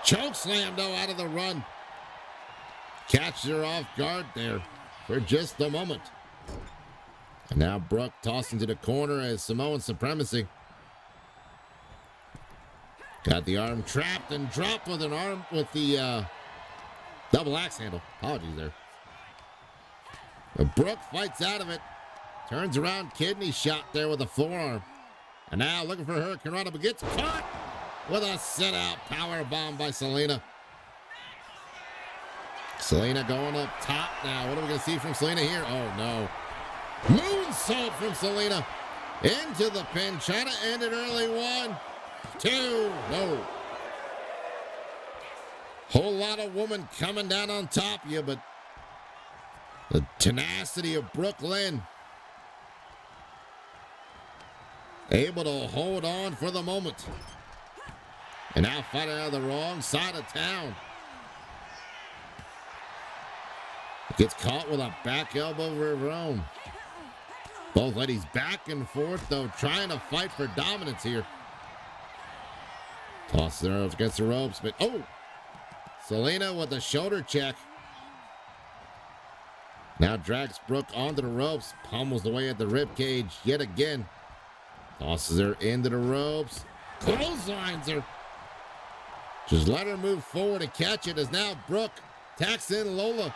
Choke slam, though, out of the run. Catches her off guard there for just a moment. And now Brooke tossed into the corner as Samoan Supremacy got the arm trapped and dropped with the double axe handle. Apologies there. But Brooke fights out of it. Turns around, kidney shot there with a forearm. And now looking for Hurricane Rana, but gets caught with a sit-out power bomb by Selena. Selena going up top now. What are we going to see from Selena here? Oh, no. Moonsault from Selena into the pin. Trying to end it early. 1, 2. No. Whole lot of woman coming down on top of you, but the tenacity of Brooke Lynn able to hold on for the moment. And now fighting out of the wrong side of town. Gets caught with a back elbow of her own. Both ladies back and forth, though, trying to fight for dominance here. Tosses her up against the ropes, but oh! Selena with a shoulder check. Now drags Brooke onto the ropes, pummels away at the ribcage yet again. Tosses her into the ropes, clotheslines her. Just let her move forward and catch it, as now Brooke tacks in Lola.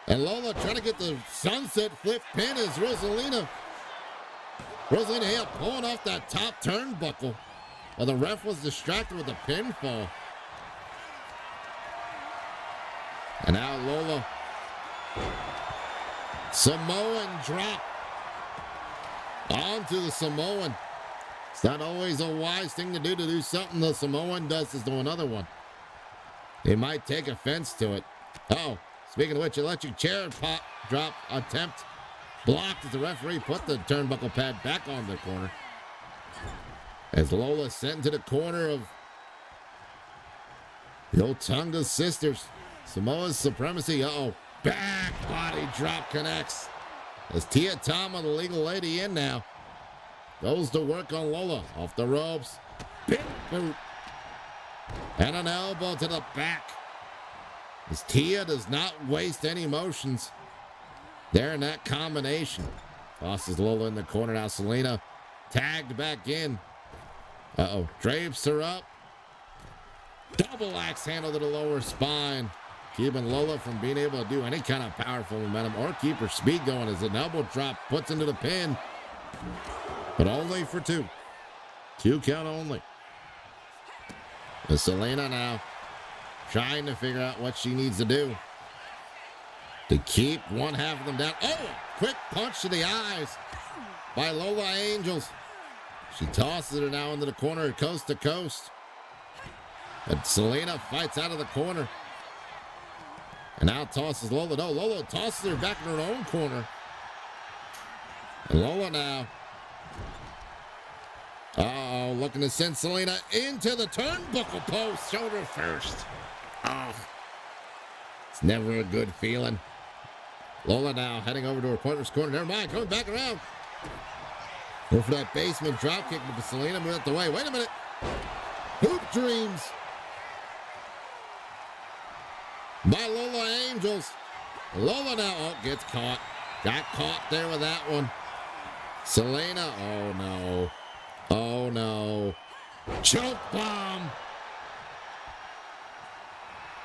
And Lola trying to get the sunset flip pin as Rosalina Hale pulling off that top turnbuckle. While the ref was distracted with the pinfall. And now Lola. Samoan drop onto the Samoan. It's not always a wise thing to do something the Samoan does is do another one. They might take offense to it. Oh, speaking of which, electric chair pop drop attempt blocked as the referee put the turnbuckle pad back on the corner. As Lola sent into the corner of the old Tonga sisters. Samoa's Supremacy. Uh-oh. Back body drop connects. As Tia Tama, the legal lady, in now. Goes to work on Lola. Off the ropes. Big boot. And an elbow to the back. As Tia does not waste any motions there in that combination. Tosses Lola in the corner. Now Selena tagged back in. Uh-oh. Drapes her up. Double axe handle to the lower spine. Keeping Lola from being able to do any kind of powerful momentum or keep her speed going as an elbow drop puts into the pin. But only for 2. 2 count only. And Selena now trying to figure out what she needs to do to keep one half of them down. Oh, quick punch to the eyes by Lola Angels. She tosses her now into the corner, coast to coast. But Selena fights out of the corner. And now tosses Lola. No, Lola tosses her back in her own corner. And Lola now. Uh-oh, looking to send Selena into the turnbuckle post. Shoulder first. Oh, it's never a good feeling. Lola now heading over to her partner's corner. Never mind, coming back around. Go for that basement drop kick, but Selena moved out the way. Wait a minute. Hoop dreams by Lola Angels. Lola now, oh, gets caught. Got caught there with that one. Selena, oh no. Oh no. Choke bomb.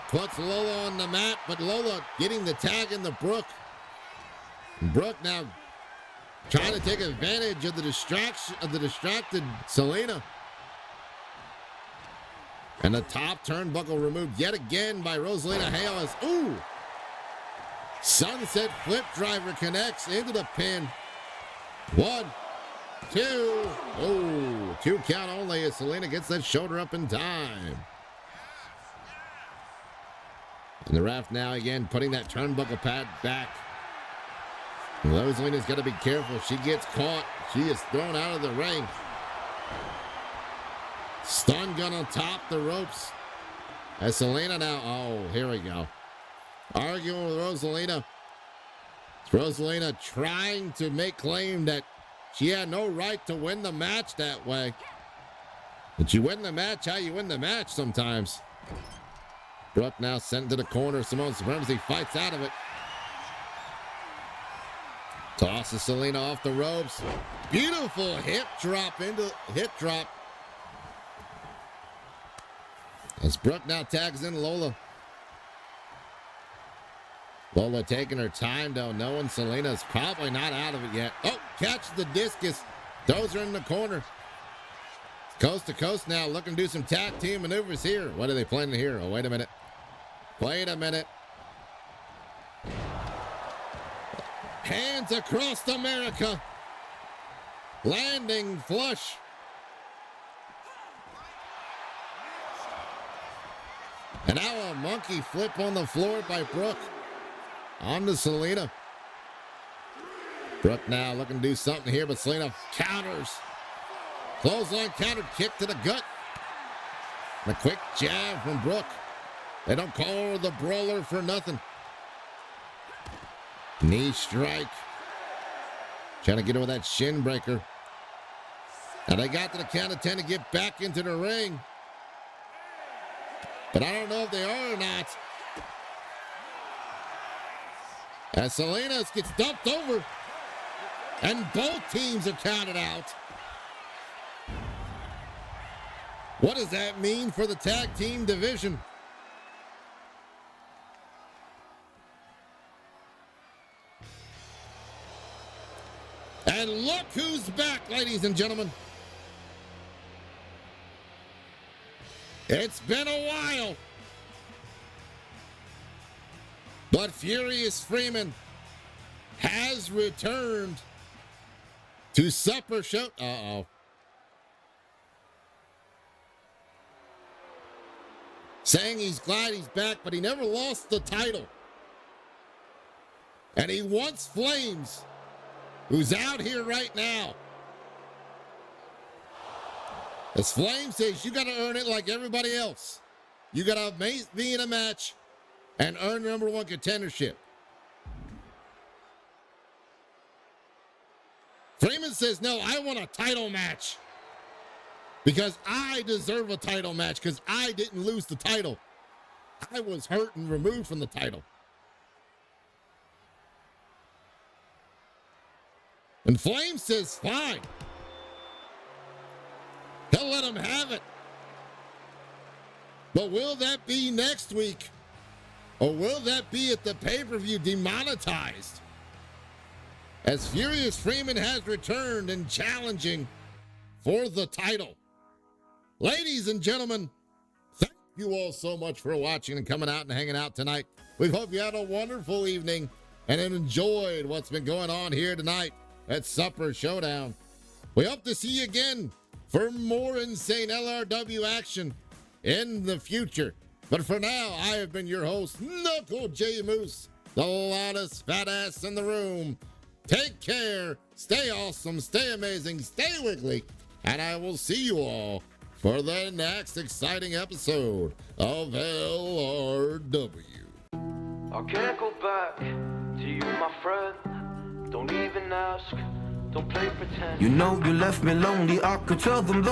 Puts Lola on the mat, but Lola getting the tag in the Brooke. Brooke now trying to take advantage of the distracted Selena. And the top turnbuckle removed yet again by Rosalina Hales. Ooh! Sunset flip driver connects into the pin. 1, 2. Oh, 2 count only as Selena gets that shoulder up in time. And the ref now again putting that turnbuckle pad back. Rosalina's got to be careful. She gets caught. She is thrown out of the ring. Stun gun on top the ropes. As Selena now, oh, here we go. Arguing with Rosalina. Rosalina trying to make claim that she had no right to win the match that way. But you win the match how you win the match sometimes. Brooke now sent to the corner. Simone Supremacy fights out of it. Tosses Selena off the ropes. Beautiful hip drop. As Brooke now tags in Lola. Lola taking her time though, knowing Selena's probably not out of it yet. Oh, catches the discus. Throws her in the corner. Coast to coast now, looking to do some tag team maneuvers here. What are they planning here? Oh, wait a minute. Wait a minute. Hands across America. Landing flush. And now a monkey flip on the floor by Brooke. On to Selena. Brooke now looking to do something here, but Selena counters. Clothesline counter kick to the gut. And a quick jab from Brooke. They don't call her the brawler for nothing. Knee strike. Trying to get over that shin breaker. And they got to the count of 10 to get back into the ring. But I don't know if they are or not. As Selena gets dumped over. And both teams are counted out. What does that mean for the tag team division? And look who's back, ladies and gentlemen. It's been a while. But Furious Freeman has returned to Supper Show. Uh-oh. Saying he's glad he's back, but he never lost the title. And he wants Flames, who's out here right now. As Flame says, you got to earn it like everybody else. You got to be in a match and earn number one contendership. Freeman says, no, I want a title match because I deserve a title match because I didn't lose the title. I was hurt and removed from the title. And Flame says, fine. He'll let him have it. But will that be next week? Or will that be at the pay-per-view demonetized? As Furious Freeman has returned and challenging for the title. Ladies and gentlemen, thank you all so much for watching and coming out and hanging out tonight. We hope you had a wonderful evening and enjoyed what's been going on here tonight at Supper Showdown. We hope to see you again for more insane LRW action in the future. But for now, I have been your host, Knuckle J Moose, the loudest fat ass in the room. Take care, stay awesome, stay amazing, stay wiggly, and I will see you all for the next exciting episode of LRW. I can't go back to you, my friend. Don't even ask, don't play pretend. You know you left me lonely, I could tell them